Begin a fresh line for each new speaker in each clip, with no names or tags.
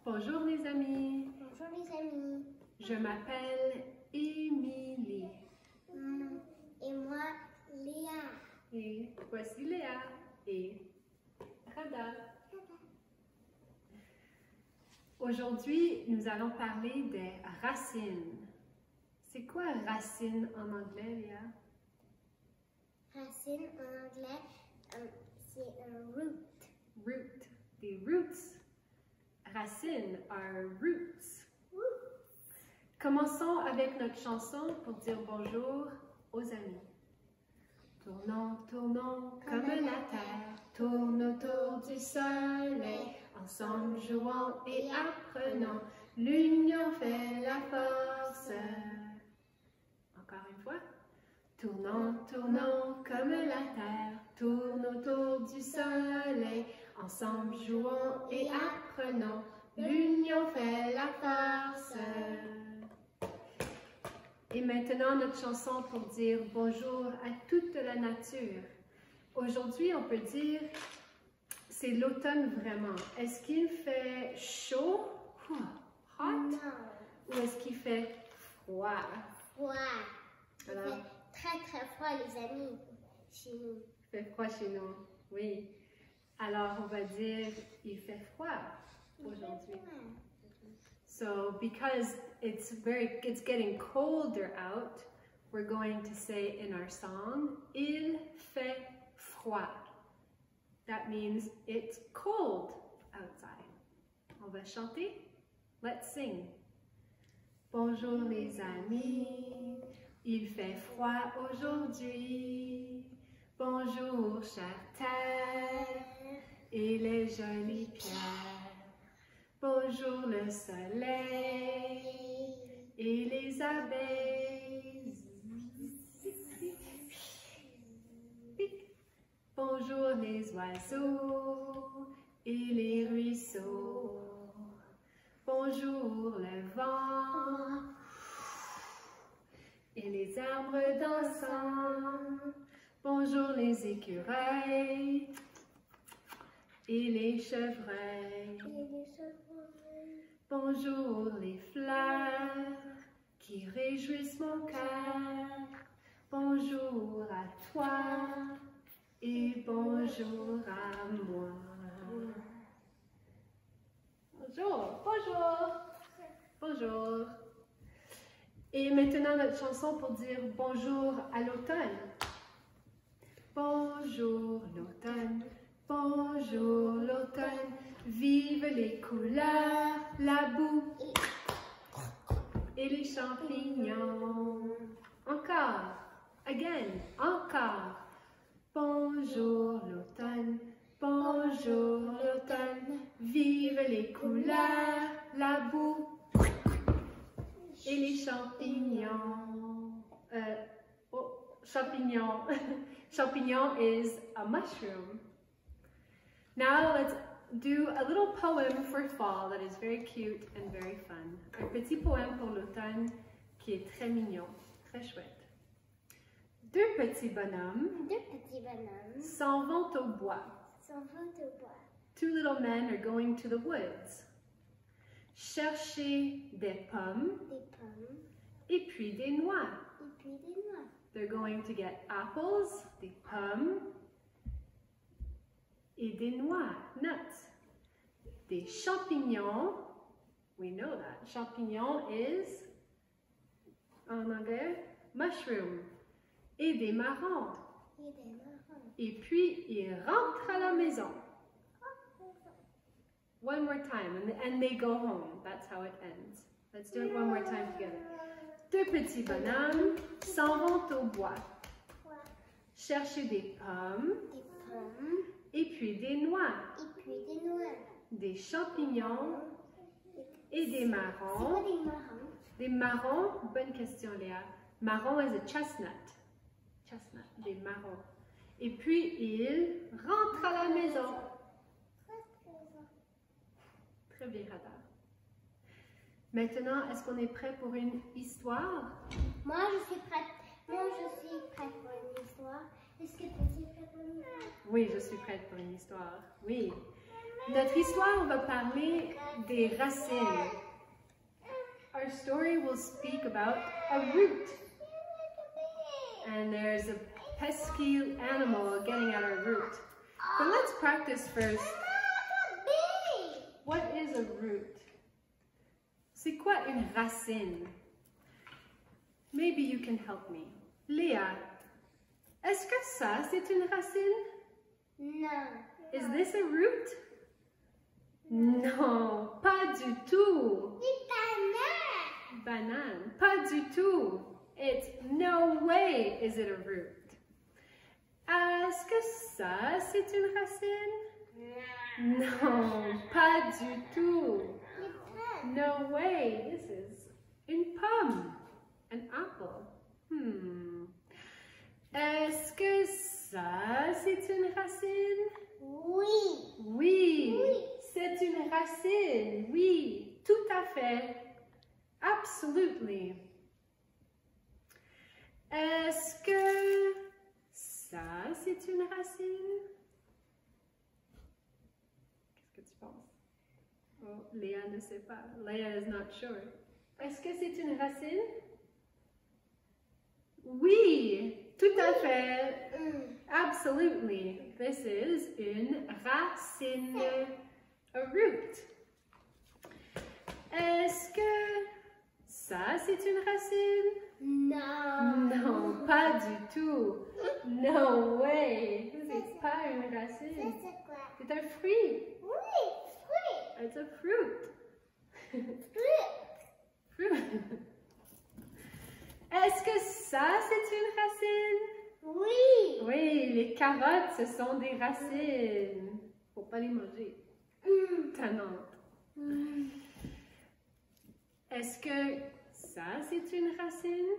Bonjour les amis.
Bonjour les amis.
Je m'appelle Émilie.
Et moi, Léa.
Et voici Léa et Rada. Aujourd'hui, nous allons parler des racines. C'est quoi racine en anglais, Léa?
Racine en anglais, c'est un root.
Root. Des roots. Racines are roots. Commençons avec notre chanson pour dire bonjour aux amis. Tournons, tournons comme la terre, tourne autour du soleil, ensemble jouons et apprenons, l'union fait la force. Encore une fois. Tournons, tournons comme la terre, tourne autour du soleil, ensemble jouons et apprenons, l'union fait la force. Et maintenant, notre chanson pour dire bonjour à toute la nature. Aujourd'hui, on peut dire, c'est l'automne vraiment. Est-ce qu'il fait chaud, hot,
Non.
ou est-ce qu'il fait froid?
Froid.
Alors,
Il fait très froid, les amis, chez nous.
il fait froid chez nous, oui. Alors, on va dire, il fait froid aujourd'hui. So, because it's getting colder out, we're going to say in our song, il fait froid. That means it's cold outside. On va chanter? Let's sing. Bonjour les amis, il fait froid aujourd'hui. Bonjour chère terre et les jolies pierres. Bonjour le soleil et les abeilles. Bonjour les oiseaux et les ruisseaux. Bonjour le vent et les arbres dansant. Bonjour les écureuils et les chevreuils. Bonjour les fleurs qui réjouissent mon cœur. Bonjour à toi et bonjour à moi. Bonjour, bonjour, bonjour. Et maintenant notre chanson pour dire bonjour à l'automne. Bonjour l'automne, bonjour l'automne, vive les couleurs, la boue et les champignons. Encore, again, encore. Bonjour l'automne, bonjour l'automne, vive les couleurs, la boue et les champignons. Champignon. Champignon is a mushroom. Now let's do a little poem for fall that is very cute and very fun. Un petit poème pour l'automne qui est très mignon, très chouette. Deux petits bonhommes s'en vont au bois. Two little men are going to the woods. Chercher des pommes et puis des noix. They're going to get apples, des pommes, et des noix, nuts. Des champignons, we know that. Champignon is, en anglais, mushroom. Et des marrons. Et puis, ils rentrent à la maison. One more time, and they go home. That's how it ends. Let's do it one more time together. Deux petits bonhommes s'en vont au bois, chercher des pommes et puis des noix, des champignons et des marrons. Des marrons, bonne question Léa. Marron is a chestnut. Chestnut, des marrons. Et puis ils rentrent à la maison. Très bien, Rada. Maintenant, est-ce qu'on est prêt pour une histoire?
Moi, je suis prête. Moi, je suis prête pour une histoire. Est-ce que tu es prête pour une histoire?
Oui, je suis prête pour une histoire. Oui. Notre histoire va parler parler des racines. Our story will speak about a root. And there's a pesky animal getting at our root. But let's practice first. What is a root? C'est quoi une racine? Maybe you can help me. Léa, est-ce que ça, c'est une racine?
No.
Is this a root? Non, pas du tout. Banane, pas du tout. It's no way is it a root. Est-ce que ça, c'est une racine? Non, pas du tout. No way, this is une pomme, an apple. Est-ce que ça, c'est une racine?
Oui.
Oui, c'est une racine. Oui, tout à fait. Absolutely. Est-ce que ça, c'est une racine? Qu'est-ce que tu penses? Oh, Léa ne sait pas. Léa is not sure. Est-ce que c'est une racine? Oui, tout à fait. Absolutely. This is une racine, a root. Est-ce que ça, c'est une racine?
Non.
Non, pas du tout. No way. C'est pas une racine.
C'est quoi?
C'est un fruit.
Oui, fruit.
It's a fruit.
Fruit.
Fruit. Est-ce que ça, c'est une racine?
Oui.
Oui, les carottes, ce sont des racines. Faut pas les manger. Tannante. Est-ce que ça, c'est une racine?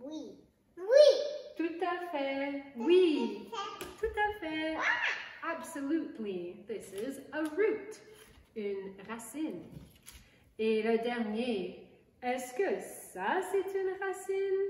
Oui. Oui.
Tout à fait. Oui. Tout à fait. Absolutely. This is a root. Une racine. Et le dernier. Est-ce que ça, c'est une racine?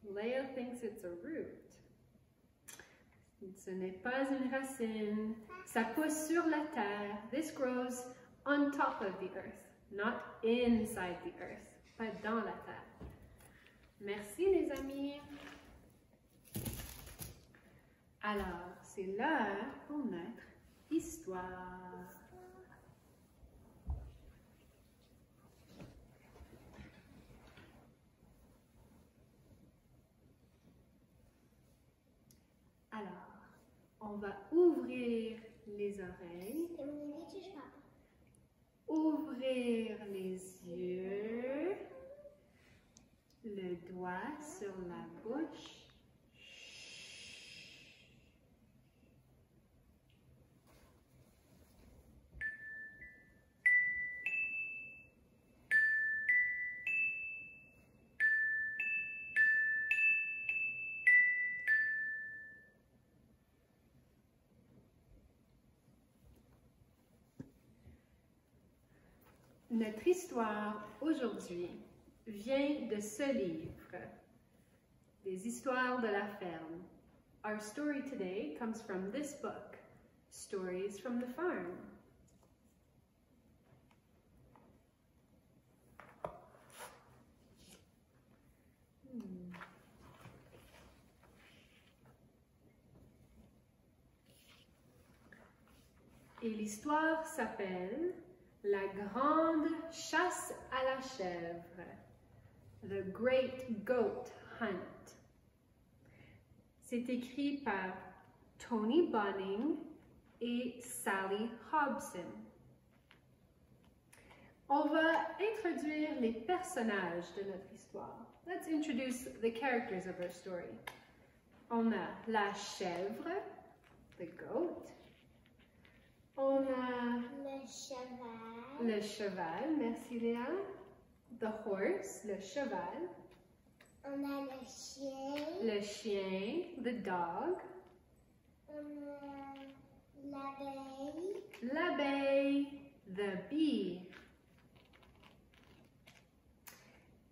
Leia thinks it's a root. Ce n'est pas une racine. Ça pousse sur la terre. This grows on top of the earth, not inside the earth. Pas dans la terre. Merci les amis. Alors, c'est l'heure pour notre histoire. Alors, on va ouvrir les oreilles, ouvrir les yeux, le doigt sur la bouche. Notre histoire aujourd'hui vient de ce livre, Des histoires de la ferme. Our story today comes from this book, Stories from the Farm. Et l'histoire s'appelle La grande chasse à la chèvre, The Great Goat Hunt. C'est écrit par Tony Bunning et Sally Hobson. On va introduire les personnages de notre histoire. Let's introduce the characters of our story. On a la chèvre, the goat. On a le cheval, merci Léa. The horse, le cheval.
On a
le chien, the dog.
On a
l'abeille, the bee.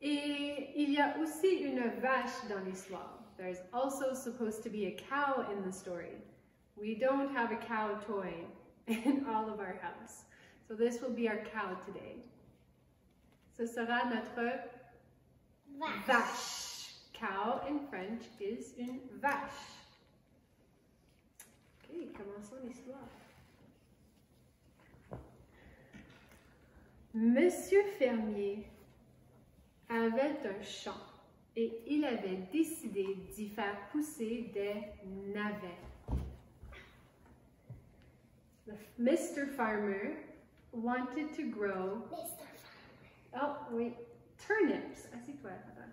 Et il y a aussi une vache dans l'histoire. There's also supposed to be a cow in the story. We don't have a cow toy in all of our house. So this will be our cow today. Ce sera notre vache. Cow in French is une vache. Ok, commençons l'histoire. Monsieur Fermier avait un champ et il avait décidé d'y faire pousser des navets. Mr. Farmer wanted to grow turnips. Assieds-toi, papa.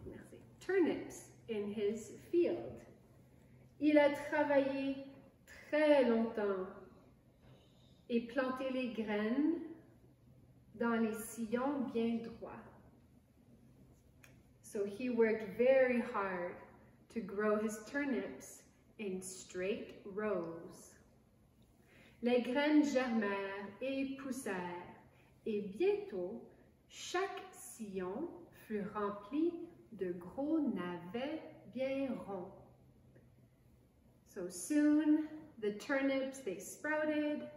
Merci. Turnips in his field. Il a travaillé très longtemps et planté les graines dans les sillons bien droits. So he worked very hard to grow his turnips in straight rows. Les graines germèrent et poussèrent, et bientôt, chaque sillon fut rempli de gros navets bien ronds. So soon, the turnips, they sprouted,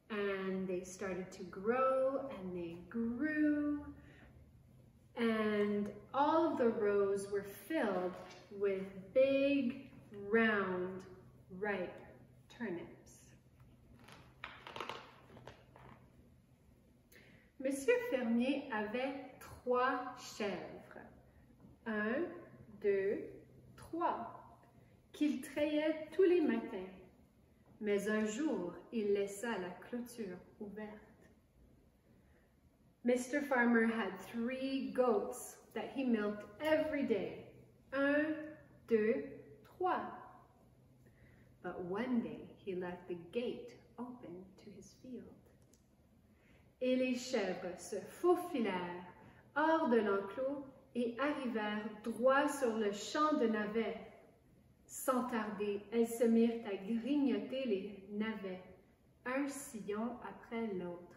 and they started to grow, and they grew, and all of the rows were filled with big, round, ripe turnips. Monsieur Fermier avait 3 chèvres, 1, 2, 3, qu'il trayait tous les matins. Mais un jour, il laissa la clôture ouverte. Mr. Farmer had 3 goats that he milked every day. 1, 2, 3. But one day, he left the gate open to his field. Et les chèvres se faufilèrent hors de l'enclos et arrivèrent droit sur le champ de navets. Sans tarder, elles se mirent à grignoter les navets, un sillon après l'autre.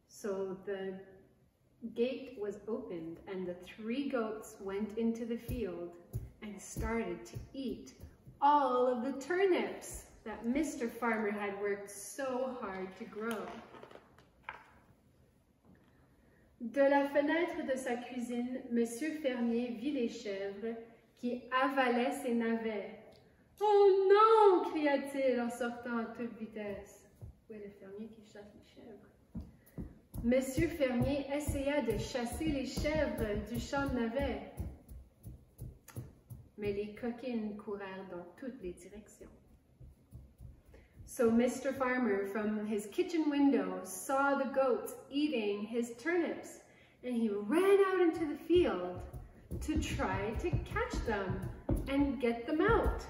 So the gate was opened and the 3 goats went into the field and started to eat all of the turnips that Mr. Farmer had worked so hard to grow. De la fenêtre de sa cuisine, Monsieur Fermier vit les chèvres qui avalaient ses navets. « Oh non !» cria-t-il en sortant à toute vitesse. Où est le fermier qui chasse les chèvres? Monsieur Fermier essaya de chasser les chèvres du champ de navets. Mais les coquines courèrent dans toutes les directions. So Mr. Farmer, from his kitchen window, saw the goats eating his turnips, and he ran out into the field to try to catch them and get them out.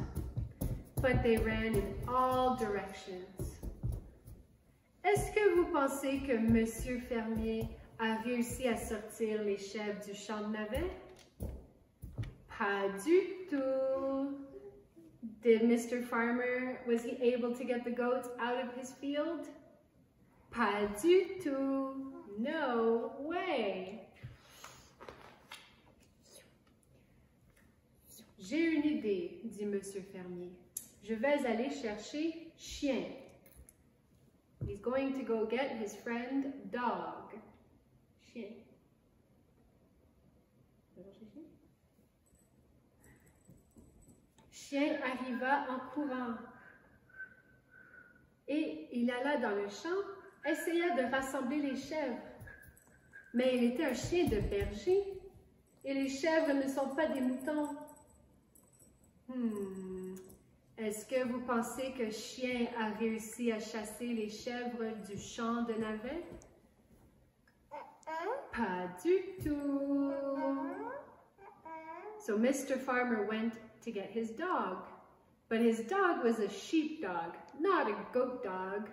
But they ran in all directions. Est-ce que vous pensez que Monsieur Fermier a réussi à sortir les chèvres du champ de navets? Pas du tout. Did Mr. Farmer, was he able to get the goats out of his field? Pas du tout. No way. J'ai une idée, dit Monsieur Fermier. Je vais aller chercher Chien. He's going to go get his friend Dog. Chien. Chien arriva en courant et il alla dans le champ, essaya de rassembler les chèvres. Mais il était un chien de berger et les chèvres ne sont pas des moutons. Est-ce que vous pensez que Chien a réussi à chasser les chèvres du champ de navets? Pas du tout. So Mr. Farmer went to get his dog, but his dog was a sheep dog, not a goat dog,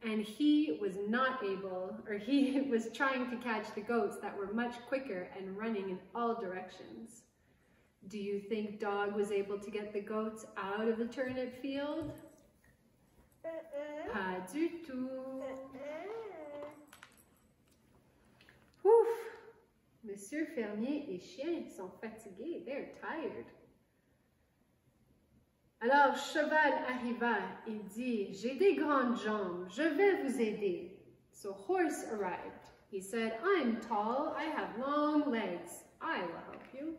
and he was not able, or he was trying to catch the goats that were much quicker and running in all directions. Do you think Dog was able to get the goats out of the turnip field? Pas du tout. Monsieur Fermier et Chien sont fatigués. They're tired. Alors, Cheval arriva et dit, j'ai des grandes jambes, je vais vous aider. So Horse arrived. He said, I'm tall, I have long legs, I will help you.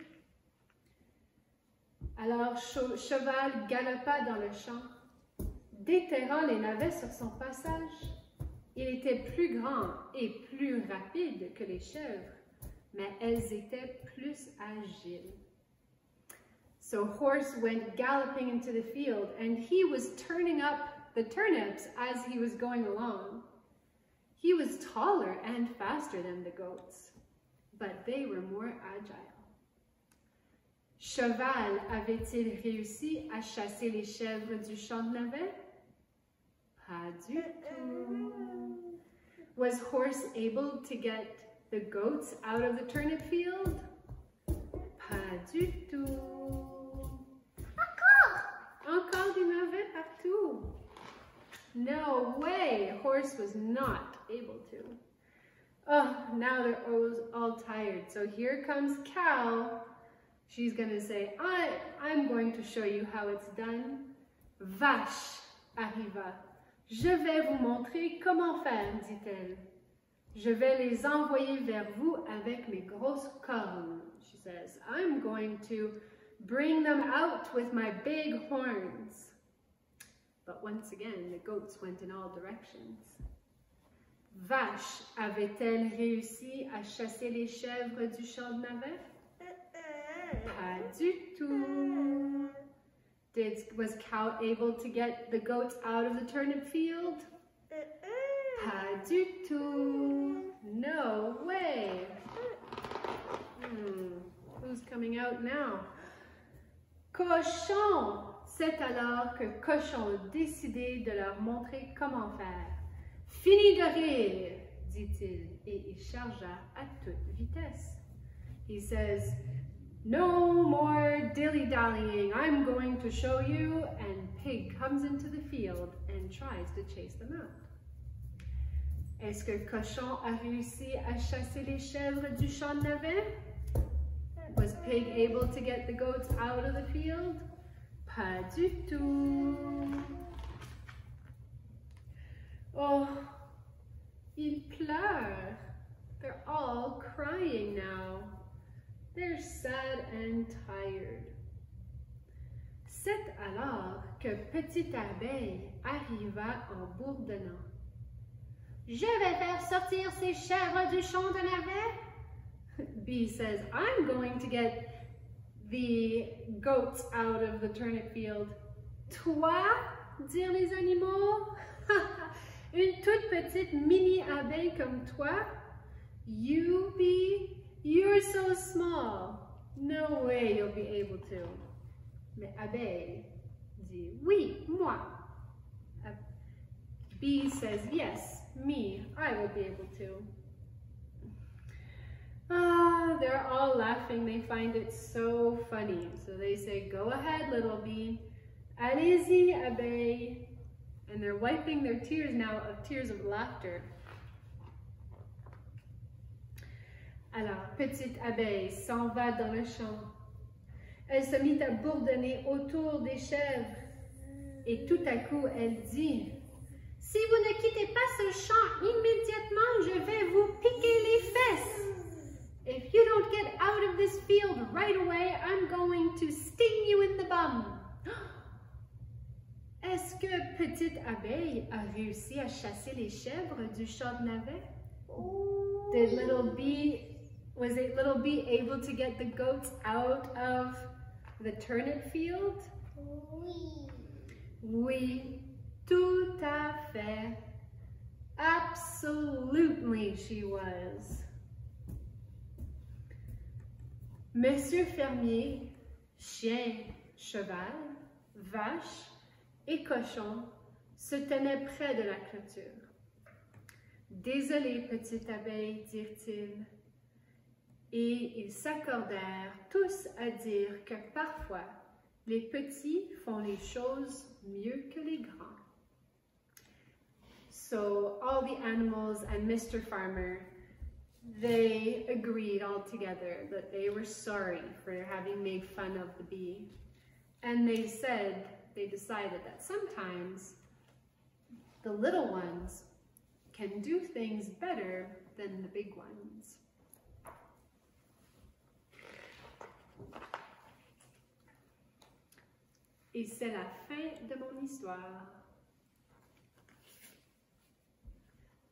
Alors, Cheval galopa dans le champ, déterrant les navets sur son passage. Il était plus grand et plus rapide que les chèvres, mais elles étaient plus agiles. So Horse went galloping into the field, and he was turning up the turnips as he was going along. He was taller and faster than the goats, but they were more agile. Cheval avait-il réussi à chasser les chèvres du champ de navets? Pas du tout. Was Horse able to get the goats out of the turnip field? Pas du tout. Encore des navets partout. No way, Horse was not able to. Oh, now they're all tired. So here comes Cow. She's going to say, I'm going to show you how it's done. Vache arriva. Je vais vous montrer comment faire, dit-elle. Je vais les envoyer vers vous avec mes grosses cornes. She says, I'm going to bring them out with my big horns. But once again, the goats went in all directions. Vache avait-elle réussi à chasser les chèvres du champ de navets? Pas du tout. Was Cow able to get the goats out of the turnip field? Pas du tout. No way. Who's coming out now? Cochon! C'est alors que Cochon a décidé de leur montrer comment faire. Fini de rire, dit-il, et il chargea à toute vitesse. He says, no more dilly-dallying, I'm going to show you, and Pig comes into the field and tries to chase them out. Est-ce que Cochon a réussi à chasser les chèvres du champ de navets? Was Pig able to get the goats out of the field? Pas du tout. Oh, ils pleurent. They're all crying now. They're sad and tired. C'est alors que Petite Abeille arriva en bourdonnant. Je vais faire sortir ces chèvres du champ de navets. Bee says, I'm going to get the goats out of the turnip field. Toi, dirent les animaux. Une toute petite mini abeille comme toi. You, Bee, you're so small. No way you'll be able to. Mais Abeille dit, oui, moi. Bee says, yes, me, I will be able to. They're all laughing. They find it so funny. So they say, go ahead, little bee. Allez-y, Abeille. And they're wiping their tears now of tears of laughter. Alors, Petite Abeille s'en va dans le champ. Elle se mit à bourdonner autour des chèvres. Et tout à coup, elle dit, si vous ne quittez pas ce champ immédiatement, je vais vous piquer les fesses. If you don't get out of this field right away, I'm going to sting you in the bum. Est-ce que Petite Abeille a réussi à chasser les chèvres du champ de navets? Was Little Bee able to get the goats out of the turnip field?
Oui.
Oui, tout à fait. Absolutely she was. Monsieur Fermier, Chien, Cheval, Vache et Cochon se tenaient près de la clôture. Désolé, Petite Abeille, dirent-ils. Et ils s'accordèrent tous à dire que parfois, les petits font les choses mieux que les grands. So all the animals and Mr. Farmer They agreed all together that they were sorry for having made fun of the bee. And they decided that sometimes the little ones can do things better than the big ones. Et c'est la fin de mon histoire.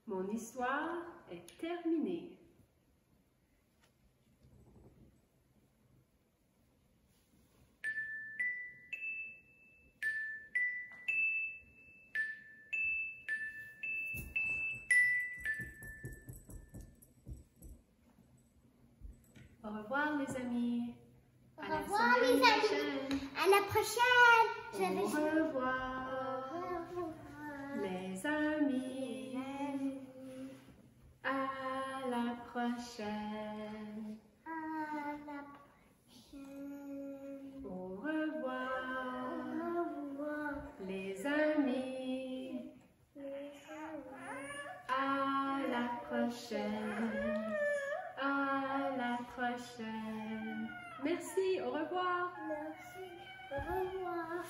Mon histoire est terminée. Au revoir les amis.
Au revoir les amis. À la prochaine.
Au revoir les amis. À la prochaine.
À la prochaine.
Au revoir
Au revoir
les amis. À la prochaine. À la prochaine. Merci, au revoir.
Merci. Au revoir.